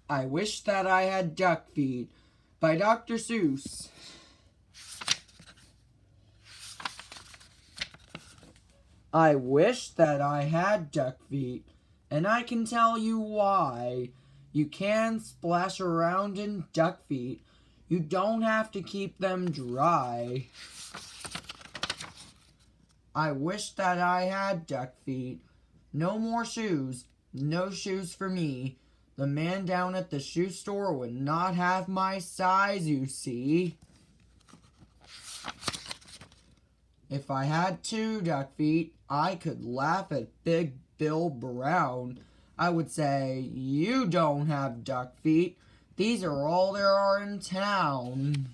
I Wish That I Had Duck Feet by Dr. Seuss. I wish that I had duck feet, and I can tell you why. You can splash around in duck feet. You don't have to keep them dry. I wish that I had duck feet. No more shoes. No shoes for me. The man down at the shoe store would not have my size, you see. If I had 2 duck feet, I could laugh at Big Bill Brown. I would say, "You don't have duck feet. These are all there are in town."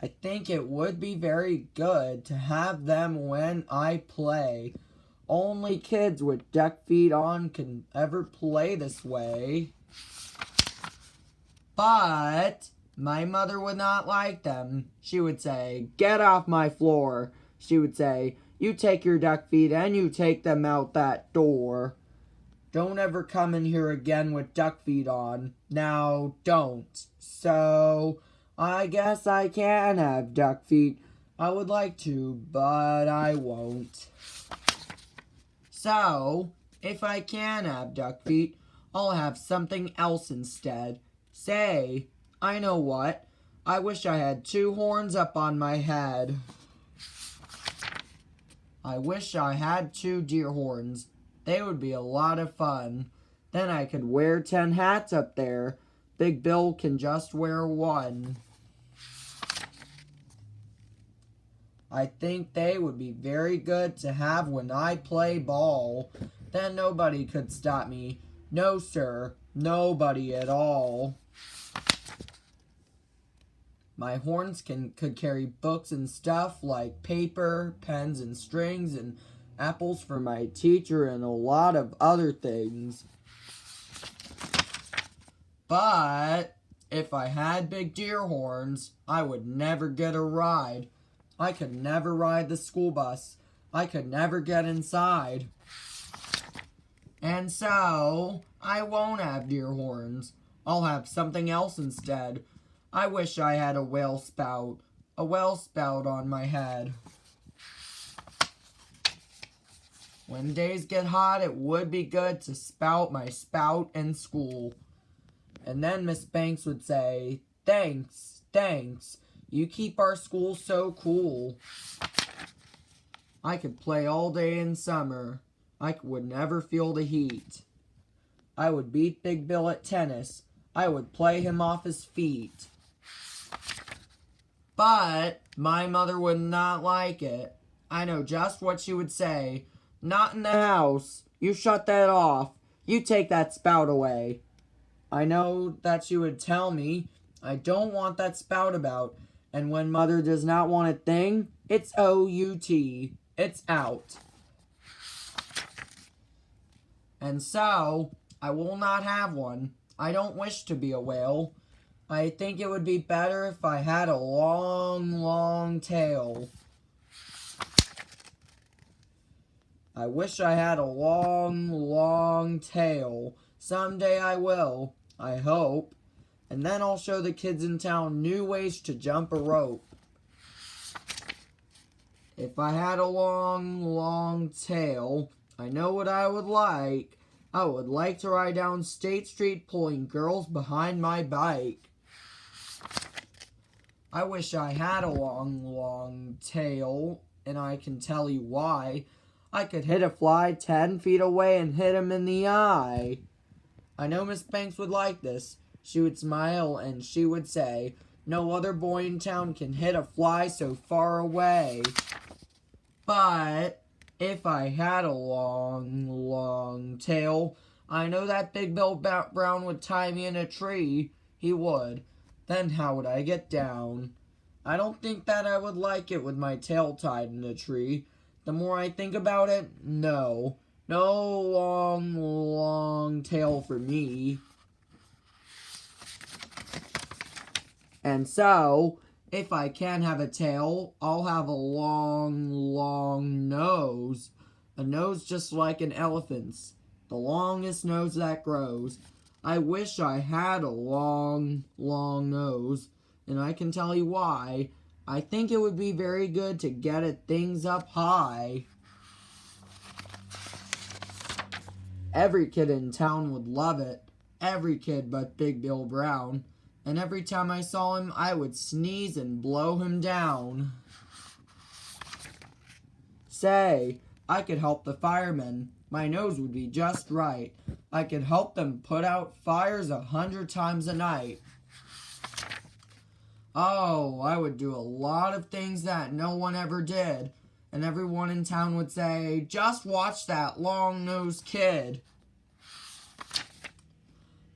I think it would be very good to have them when I play. Only kids with duck feet on can ever play this way. But my mother would not like them. She would say, "Get off my floor." She would say, "You take your duck feet and you take them out that door. Don't ever come in here again with duck feet on. Now, don't." So, I guess I can have duck feet. I would like to, but I won't. So, if I can have duck feet, I'll have something else instead. Say, I know what. I wish I had 2 horns up on my head. I wish I had 2 deer horns. They would be a lot of fun. Then I could wear 10 hats up there. Big Bill can just wear 1. I think they would be very good to have when I play ball. Then nobody could stop me. No, sir. Nobody at all. My horns could carry books and stuff like paper, pens and strings, and apples for my teacher, and a lot of other things. But if I had big deer horns, I would never get a ride. I could never ride the school bus. I could never get inside. And so, I won't have deer horns. I'll have something else instead. I wish I had a whale spout on my head. When days get hot, it would be good to spout my spout in school. And then Miss Banks would say, "Thanks, thanks. You keep our school so cool." I could play all day in summer. I would never feel the heat. I would beat Big Bill at tennis. I would play him off his feet. But my mother would not like it. I know just what she would say. "Not in the house. You shut that off. You take that spout away." I know that she would tell me, "I don't want that spout about." And when mother does not want a thing, it's O-U-T. It's out. And so, I will not have one. I don't wish to be a whale. I think it would be better if I had a long, long tail. I wish I had a long, long tail. Someday I will, I hope. And then I'll show the kids in town new ways to jump a rope. If I had a long, long tail, I know what I would like. I would like to ride down State Street pulling girls behind my bike. I wish I had a long, long tail, and I can tell you why. I could hit a fly 10 feet away and hit him in the eye. I know Miss Banks would like this. She would smile and she would say, "No other boy in town can hit a fly so far away." But if I had a long, long tail, I know that Big Bill Brown would tie me in a tree. He would. Then how would I get down? I don't think that I would like it with my tail tied in a tree. The more I think about it, no. No long, long tail for me. And so, if I can have a tail, I'll have a long, long nose. A nose just like an elephant's. the longest nose that grows. I wish I had a long, long nose, and I can tell you why. I think it would be very good to get it things up high. Every kid in town would love it. Every kid but Big Bill Brown. And every time I saw him, I would sneeze and blow him down. Say, I could help the firemen. My nose would be just right. I could help them put out fires 100 times a night. Oh, I would do a lot of things that no one ever did. And everyone in town would say, just watch that long-nosed kid.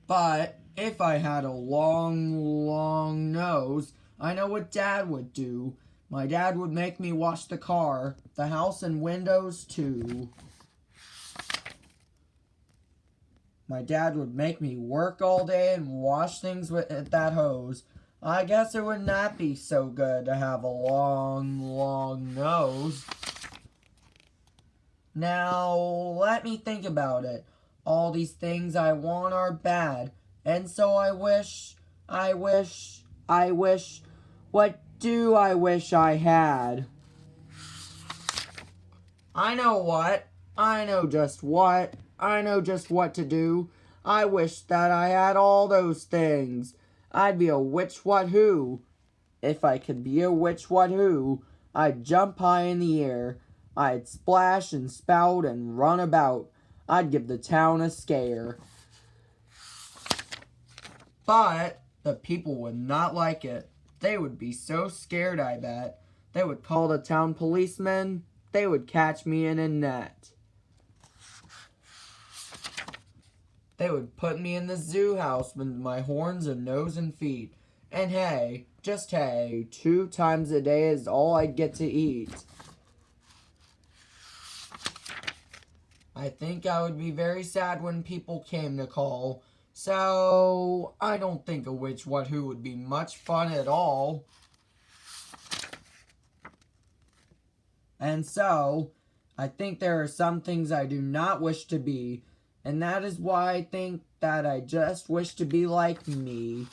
But if I had a long, long nose, I know what Dad would do. My dad would make me wash the car, the house and windows too. My dad would make me work all day and wash things with that hose. I guess it would not be so good to have a long, long nose. Now, let me think about it. All these things I want are bad. And so I wish. What do I wish I had? I know what. I know just what. I know just what to do. I wish that I had all those things. I'd be a witch what who. If I could be a witch what who, I'd jump high in the air. I'd splash and spout and run about. I'd give the town a scare. But the people would not like it. They would be so scared, I bet. They would call the town policeman. They would catch me in a net. They would put me in the zoo house with my horns and nose and feet. And hey, just hey, 2 times a day is all I'd get to eat. I think I would be very sad when people came to call. So, I don't think a witch what who would be much fun at all. And so, I think there are some things I do not wish to be. And that is why I think that I just wish to be like me.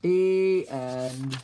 The end.